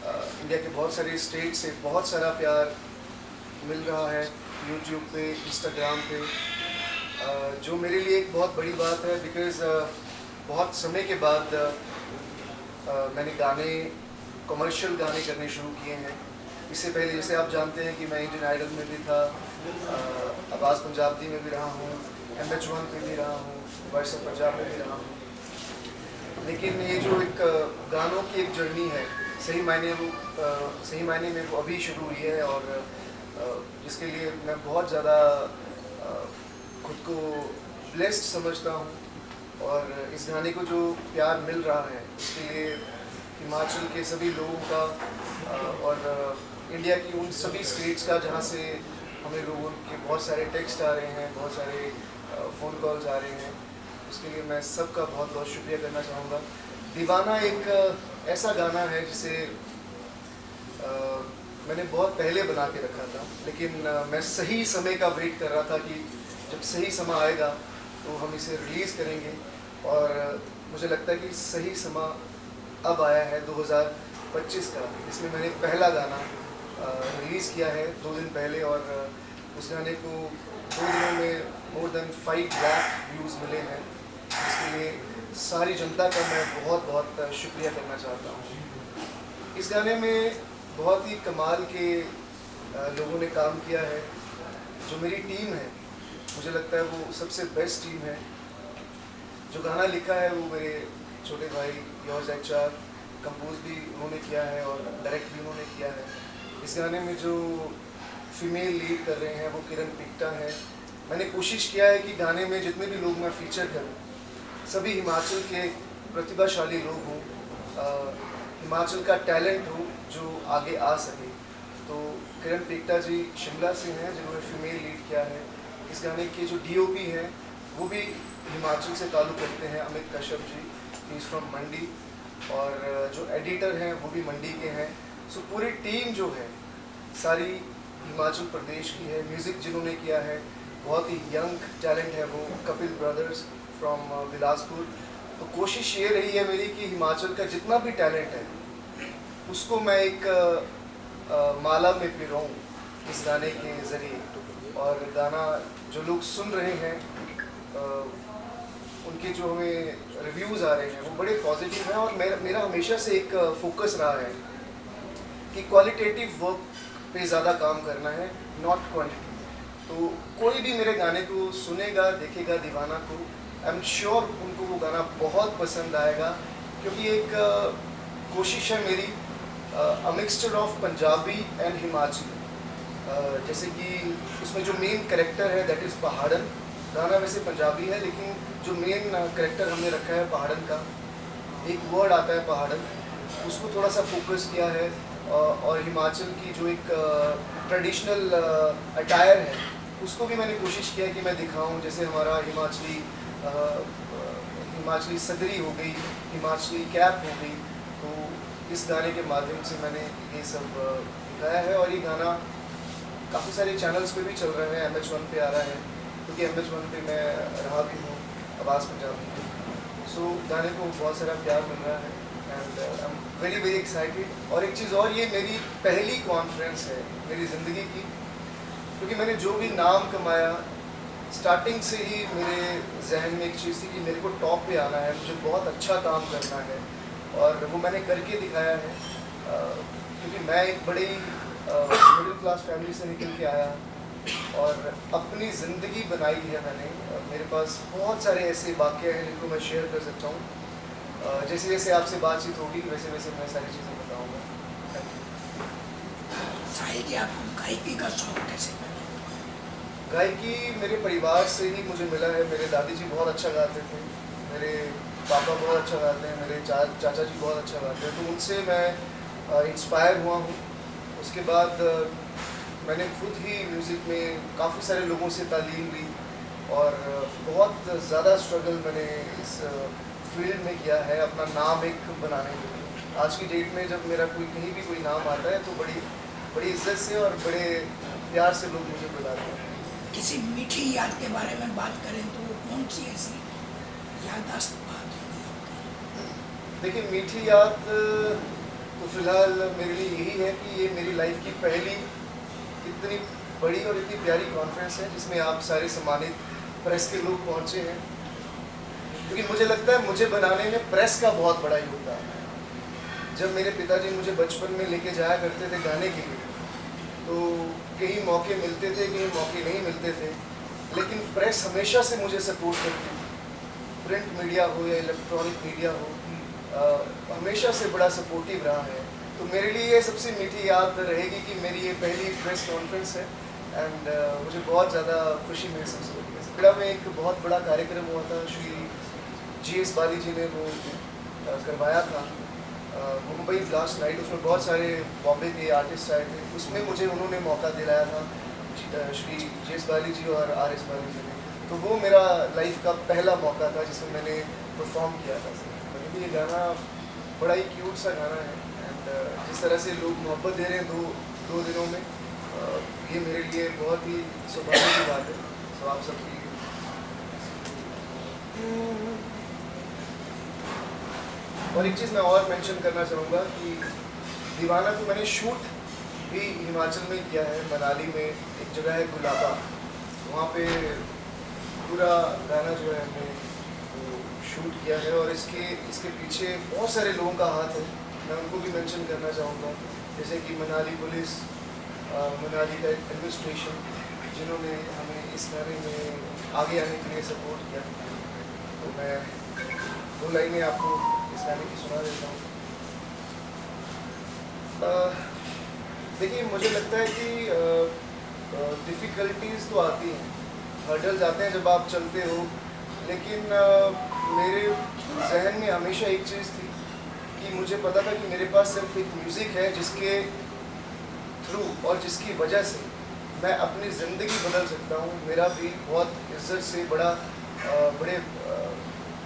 India के बहुत सारे स्टेट से बहुत सारा प्यार मिल रहा है यूट्यूब पे, इंस्टाग्राम पे, जो मेरे लिए एक बहुत बड़ी बात है। बिकॉज़ बहुत समय के बाद मैंने कमर्शियल गाने करने शुरू किए हैं। इससे पहले जैसे आप जानते हैं कि मैं इंडियन आइडल में भी था, आवाज़ पंजाबी में भी रहा हूँ, MH1 पे भी रहा हूँ, वॉइस ऑफ पंजाब में भी रहा हूँ। लेकिन ये जो एक गानों की एक जर्नी है, सही मायने में वो अभी शुरू हुई है, और जिसके लिए मैं बहुत ज़्यादा खुद को ब्लेस्ड समझता हूँ। और इस गाने को जो प्यार मिल रहा है उसके लिए हिमाचल के सभी लोगों का और इंडिया की उन सभी स्टेट्स का जहाँ से हमें लोगों के बहुत सारे टेक्स्ट आ रहे हैं, बहुत सारे फ़ोन कॉल्स आ रहे हैं, उसके लिए मैं सबका बहुत बहुत शुक्रिया करना चाहूँगा। दीवाना एक ऐसा गाना है जिसे मैंने बहुत पहले बना के रखा था, लेकिन मैं सही समय का वेट कर रहा था कि जब सही समय आएगा तो हम इसे रिलीज़ करेंगे। और मुझे लगता है कि सही समय अब आया है 2025 का, इसमें मैंने पहला गाना रिलीज़ किया है 2 दिन पहले, और उस गाने को 2 दिनों में मोर देन 5 लाख व्यूज़ मिले हैं। इसके लिए सारी जनता का मैं बहुत बहुत शुक्रिया करना चाहता हूँ। इस गाने में बहुत ही कमाल के लोगों ने काम किया है। जो मेरी टीम है, मुझे लगता है वो सबसे बेस्ट टीम है। जो गाना लिखा है वो मेरे छोटे भाई योर्स HR, कंपोज भी उन्होंने किया है और डायरेक्ट भी उन्होंने किया है। इस गाने में जो फीमेल लीड कर रहे हैं वो किरण पिक्टा है। मैंने कोशिश किया है कि गाने में जितने भी लोग मैं फीचर करूं सभी हिमाचल के प्रतिभाशाली लोग हों, हिमाचल का टैलेंट हो जो आगे आ सके। तो किरण पिक्टा जी शिमला से हैं जिन्होंने फीमेल लीड किया है। इस गाने के जो DOP हैं वो भी हिमाचल से ताल्लुक़ रखते हैं, Amit Kashyap ji, he is from मंडी। और जो एडिटर हैं वो भी मंडी के हैं। सो पूरी टीम जो है सारी हिमाचल प्रदेश की है। म्यूज़िक जिन्होंने किया है बहुत ही यंग टैलेंट है, वो कपिल ब्रदर्स फ्रॉम बिलासपुर। तो कोशिश ये रही है मेरी कि हिमाचल का जितना भी टैलेंट है उसको मैं एक माला में पिरोऊं इस गाने के ज़रिए। और गाना जो लोग सुन रहे हैं उनके जो हमें रिव्यूज़ आ रहे हैं वो बड़े पॉजिटिव हैं। और मेरा हमेशा से एक फोकस रहा है कि क्वालिटेटिव वर्क पे ज़्यादा काम करना है, नॉट क्वांटिटी। तो कोई भी मेरे गाने को सुनेगा, देखेगा दीवाना को, आई एम श्योर उनको वो गाना बहुत पसंद आएगा, क्योंकि एक कोशिश है मेरी a mixture of Punjabi and Himachali. जैसे कि उसमें जो मेन कैरेक्टर है दैट इज़ पहाड़न। गाना वैसे पंजाबी है लेकिन जो मेन कैरेक्टर हमने रखा है पहाड़न का, एक वर्ड आता है पहाड़न, उसको थोड़ा सा फोकस किया है। और हिमाचल की जो एक ट्रेडिशनल अटायर है उसको भी मैंने कोशिश किया कि मैं दिखाऊं। जैसे हमारा हिमाचली सदरी हो गई, हिमाचली कैप हो गई। तो इस गाने के माध्यम से मैंने ये सब दिखाया है। और ये गाना काफ़ी सारे चैनल्स पे भी चल रहे हैं, MH1 पे आ रहा है क्योंकि MH1 पे मैं रहा भी हूँ आवाज़ पंजाबी में। सो गाने को बहुत सारा प्यार मिल रहा है and I am very excited. और एक चीज़ और, ये मेरी पहली कॉन्फ्रेंस है मेरी ज़िंदगी की, क्योंकि मैंने जो भी नाम कमाया स्टार्टिंग से ही मेरे जहन में एक चीज़ थी कि मेरे को टॉप पे आना है, मुझे बहुत अच्छा काम करना है। और वो मैंने करके दिखाया है, क्योंकि मैं एक बड़ी मिडिल क्लास फैमिली से निकल के आया और अपनी ज़िंदगी बनाई है मैंने। मेरे पास बहुत सारे ऐसे वाक़े हैं जिनको मैं शेयर कर सकता हूँ। जैसे जैसे आपसे बातचीत होगी वैसे वैसे मैं सारी चीज़ें बताऊँगा। आपको गायकी का शौक कैसे पैदा? गायकी मेरे परिवार से ही मुझे मिला है। मेरे दादी जी बहुत अच्छा गाते थे, मेरे पापा बहुत अच्छा गाते हैं, मेरे चाचा जी बहुत अच्छा गाते हैं, तो उनसे मैं इंस्पायर हुआ हूँ। उसके बाद मैंने खुद ही म्यूज़िक में काफ़ी सारे लोगों से तालीम ली और बहुत ज़्यादा स्ट्रगल मैंने इस फील्ड में किया है अपना नाम एक बनाने के लिए। आज की डेट में जब मेरा कहीं भी कोई नाम आता है तो बड़ी इज्जत से और बड़े प्यार से लोग मुझे बुलाते हैं। किसी मीठी याद के बारे में बात करें तो वो कौन सी ऐसी याददाश्त बात? देखिए, मीठी याद तो फ़िलहाल मेरे लिए यही है कि ये मेरी लाइफ की पहली इतनी बड़ी और इतनी प्यारी कॉन्फ्रेंस है जिसमें आप सारे सम्मानित प्रेस के लोग पहुँचे हैं, क्योंकि मुझे लगता है मुझे बनाने में प्रेस का बहुत बड़ा योगदान है। जब मेरे पिताजी मुझे बचपन में लेके जाया करते थे गाने के लिए, तो कई मौके मिलते थे, कई मौके नहीं मिलते थे, लेकिन प्रेस हमेशा से मुझे सपोर्ट करती थी। प्रिंट मीडिया हो या इलेक्ट्रॉनिक मीडिया हो, हमेशा से बड़ा सपोर्टिव रहा है। तो मेरे लिए ये सबसे मीठी याद रहेगी कि मेरी ये पहली प्रेस कॉन्फ्रेंस है एंड मुझे बहुत ज़्यादा खुशी महसूस होती है। सगड़ा में एक बहुत बड़ा कार्यक्रम हुआ था, श्री GS बाली जी ने वो करवाया था, मुंबई ब्लास्ट नाइट। उसमें बहुत सारे बॉम्बे के आर्टिस्ट आए थे, उसमें मुझे उन्होंने मौका दिलाया था, श्री GS बाली जी और RS बाली जी ने। तो वो मेरा लाइफ का पहला मौका था जिसमें मैंने परफॉर्म किया था। ये गाना बड़ा ही क्यूट सा गाना है एंड जिस तरह से लोग मोहब्बत दे रहे हैं दो दिनों में, ये मेरे लिए बहुत ही सौभाग्य की बात है। तो आप सबकी और एक चीज़ मैं और मेंशन करना चाहूँगा कि दीवाना को मैंने शूट भी हिमाचल में किया है, मनाली में एक जगह है गुलाबा, वहाँ पे पूरा गाना जो है हमने शूट किया है और इसके पीछे बहुत सारे लोगों का हाथ है। मैं उनको भी मेंशन करना चाहूँगा, जैसे कि मनाली पुलिस, मनाली का एडमिनिस्ट्रेशन, जिन्होंने हमें इस गाने में आगे आने के लिए सपोर्ट किया। तो मैं 2 लाइनें आपको इस गाने की सुना देता हूँ। देखिए, मुझे लगता है कि डिफ़िकल्टीज़ तो आती हैं, हर्डल्स आते हैं जब आप चलते हो, लेकिन मेरे जहन में हमेशा एक चीज़ थी कि मुझे पता था कि मेरे पास सिर्फ एक म्यूज़िक है जिसके थ्रू और जिसकी वजह से मैं अपनी ज़िंदगी बदल सकता हूँ। मेरा भी बहुत इज्जत से बड़े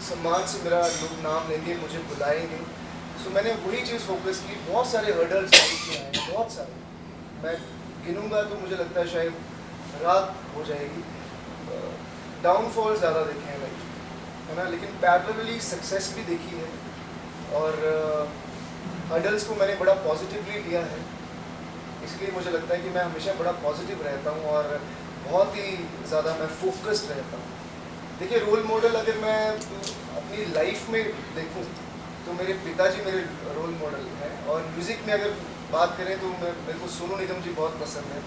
सम्मान से मेरा लोग नाम लेंगे, मुझे बुलाएंगे। सो मैंने वही चीज़ फोकस की। बहुत सारे हर्डल्स आए हैं, बहुत सारे, मैं गिनूँगा तो मुझे लगता है शायद रात हो जाएगी। डाउनफॉल ज़्यादा देखे हैं लाइफ, है ना, लेकिन पैरेलली सक्सेस भी देखी है और हर्डल्स को मैंने बड़ा पॉजिटिवली लिया है। इसलिए मुझे लगता है कि मैं हमेशा बड़ा पॉजिटिव रहता हूँ और बहुत ही ज़्यादा मैं फोकस्ड रहता हूँ। देखिए, रोल मॉडल अगर मैं अपनी लाइफ में देखूँ तो मेरे पिताजी मेरे रोल मॉडल हैं, और म्यूज़िक में अगर बात करें तो मेरे को सोनू निगम जी बहुत पसंद है,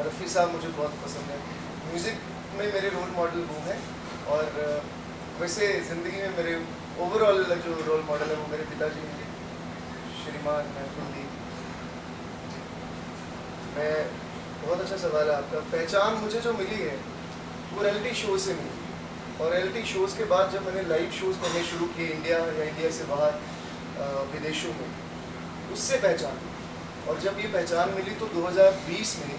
रफ़ी साहब मुझे बहुत पसंद है। म्यूज़िक में मेरे रोल मॉडल वो हैं, और वैसे ज़िंदगी में मेरे ओवरऑल जो रोल मॉडल है वो मेरे पिताजी हैं, श्रीमान कुलदीप। मैं बहुत अच्छा सवाल है आपका। पहचान मुझे जो मिली है वो रियलिटी शो से मिली, और रियलिटी शोज़ के बाद जब मैंने लाइव शोज़ करने शुरू किए इंडिया या इंडिया से बाहर विदेशों में, उससे पहचान। और जब ये पहचान मिली तो 2020 में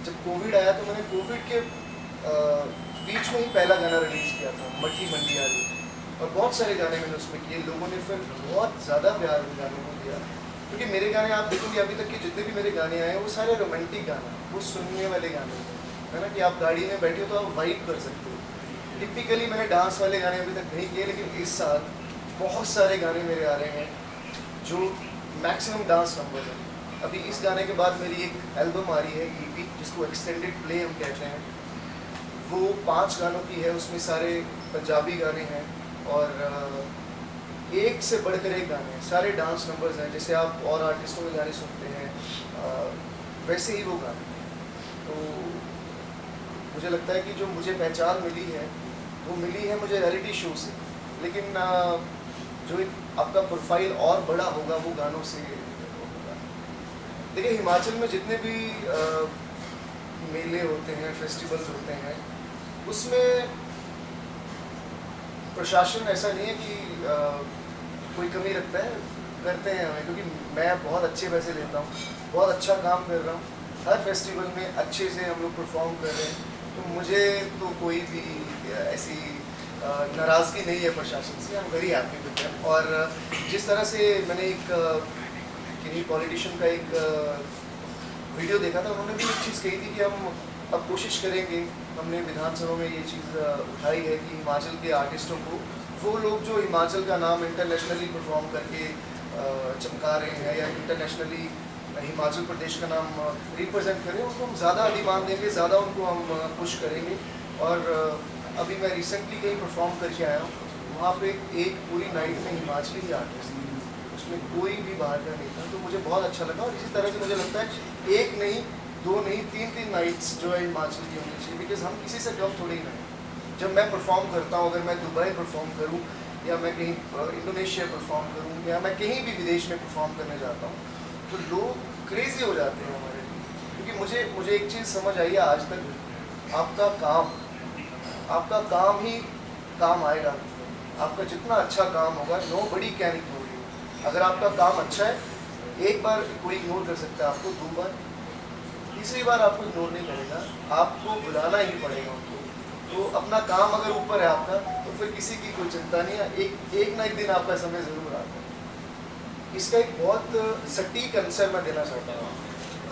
जब कोविड आया तो मैंने कोविड के बीच में ही पहला गाना रिलीज़ किया था, मट्टी मंडी आ रही, और बहुत सारे गाने मैंने उसमें किए। लोगों ने फिर बहुत ज़्यादा प्यार उन गानों को दिया, क्योंकि मेरे गाने आप देखोगे अभी तक के जितने भी मेरे गाने आए हैं वो सारे रोमांटिक गाने, वो सुनने वाले गाने है ना, कि आप गाड़ी में बैठे हो तो आप वाइब कर सकते हो। टिपिकली मैंने डांस वाले गाने अभी तक नहीं किए, लेकिन इस साल बहुत सारे गाने मेरे आ रहे हैं जो मैक्सिमम डांस नंबर हैं। अभी इस गाने के बाद मेरी एक एल्बम आ रही है EP, जिसको एक्सटेंडेड प्ले हम कहते हैं। वो 5 गानों की है, उसमें सारे पंजाबी गाने हैं और एक से बढ़कर एक गाने हैं, सारे डांस नंबर्स हैं। जैसे आप और आर्टिस्टों के गाने सुनते हैं वैसे ही वो गाने। तो मुझे लगता है कि जो मुझे पहचान मिली है वो मिली है मुझे रियलिटी शो से, लेकिन जो एक आपका प्रोफाइल और बड़ा होगा वो गानों से होगा। देखिए, हिमाचल में जितने भी मेले होते हैं, फेस्टिवल्स होते हैं, उसमें प्रशासन ऐसा नहीं है कि कोई कमी रखता है, करते हैं हमें, क्योंकि मैं बहुत अच्छे पैसे लेता हूँ, बहुत अच्छा काम कर रहा हूँ। हर फेस्टिवल में अच्छे से हम लोग परफॉर्म कर रहे हैं, तो मुझे तो कोई भी ऐसी नाराज़गी नहीं है प्रशासन से। हम वेरी हैप्पी विद दैम। और जिस तरह से मैंने एक किन्हीं पॉलिटिशियन का एक वीडियो देखा था, उन्होंने भी एक चीज़ कही थी कि हम अब कोशिश करेंगे, हमने विधानसभा में ये चीज़ उठाई है कि हिमाचल के आर्टिस्टों को, वो लोग जो हिमाचल का नाम इंटरनेशनली परफॉर्म करके चमका रहे हैं या इंटरनेशनली हिमाचल प्रदेश का नाम रिप्रेजेंट करें, उनको हम ज़्यादा अधिमान देंगे, ज़्यादा उनको हम पुश करेंगे। और अभी मैं रिसेंटली कहीं परफॉर्म करके आया हूँ, वहाँ पे एक पूरी नाइट में हिमाचली ही आर्टिस्ट थे, उसमें कोई भी बाहर का नहीं था, तो मुझे बहुत अच्छा लगा। और इसी तरह से मुझे लगता है एक नहीं, दो नहीं, तीन नाइट्स जो है हिमाचल की होनी चाहिए, बिकॉज हम किसी से कम थोड़ी ना है। जब मैं परफॉर्म करता हूँ, अगर मैं दुबई परफॉर्म करूँ या मैं कहीं इंडोनेशिया परफॉर्म करूँ या मैं कहीं भी विदेश में परफॉर्म करने जाता हूँ, तो लोग क्रेजी हो जाते हैं हमारे लिए। क्योंकि मुझे एक चीज़ समझ आई है आज तक, आपका काम ही काम आएगा। आपका जितना अच्छा काम होगा, नोबडी कैन इग्नोर यू। अगर आपका काम अच्छा है, एक बार कोई इग्नोर कर सकता है आपको, 2 बार, तीसरी बार आपको इग्नोर नहीं करेगा, आपको बुलाना ही पड़ेगा उनको। तो अपना काम अगर ऊपर है आपका, तो फिर किसी की कोई चिंता नहीं है, एक ना एक दिन आपका समय ज़रूर आता है। इसका एक बहुत सटीक आंसर मैं देना चाहता हूँ।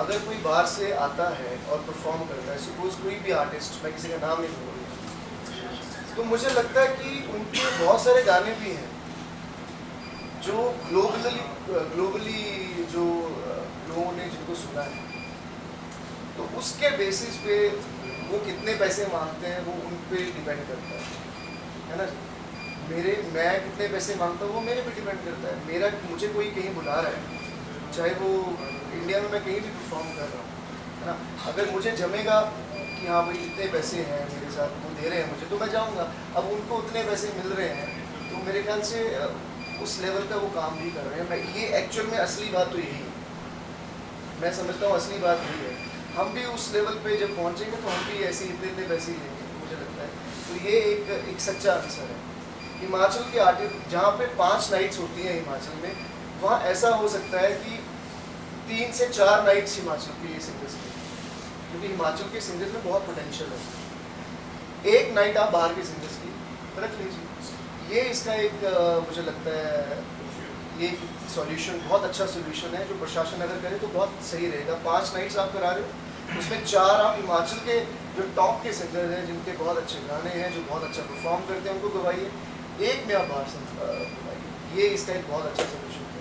अगर कोई बाहर से आता है और परफॉर्म करता है, सपोज कोई भी आर्टिस्ट, मैं किसी का नाम नहीं बोल रहा, तो मुझे लगता है कि उनके बहुत सारे गाने भी हैं जो ग्लोबली जो लोगों ने जिनको सुना है, तो उसके बेसिस पे वो कितने पैसे मांगते हैं वो उन पे डिपेंड करता है ना। मैं कितने पैसे मांगता हूँ वो मेरे पे डिपेंड करता है। मुझे कोई कहीं बुला रहा है, चाहे वो इंडिया में मैं कहीं भी परफॉर्म कर रहा हूँ, है ना, अगर मुझे जमेगा कि हाँ भाई इतने पैसे हैं मेरे साथ, वो दे रहे हैं मुझे, तो मैं जाऊँगा। अब उनको उतने पैसे मिल रहे हैं, तो मेरे ख्याल से उस लेवल का वो काम भी कर रहे हैं। ये एक्चुअल में असली बात तो यही है, मैं समझता हूँ असली बात यही है। हम भी उस लेवल पे जब पहुँचेंगे तो हम भी ऐसे इतने पैसे लेंगे, मुझे लगता है। तो ये एक सच्चा आंसर है। हिमाचल के आर्टिस्ट जहाँ पे 5 नाइट्स होती हैं हिमाचल में, वहाँ ऐसा हो सकता है कि 3 से 4 नाइट्स हिमाचल के सिंगर्स की, क्योंकि हिमाचल के सिंगर्स में बहुत पोटेंशियल है। एक नाइट आप बाहर के सिंगर्स की रख लीजिए। ये इसका एक मुझे लगता है ये सॉल्यूशन, बहुत अच्छा सॉल्यूशन है, जो प्रशासन अगर करे तो बहुत सही रहेगा। 5 नाइट्स आप करा रहे हो, उसमें 4 आप हिमाचल के जो टॉप के सिंगर हैं, जिनके बहुत अच्छे गाने हैं, जो बहुत अच्छा परफॉर्म करते हैं, उनको गवाइए। एक में आप बाहर से गवाइए। ये इसका एक बहुत अच्छा सॉल्यूशन है।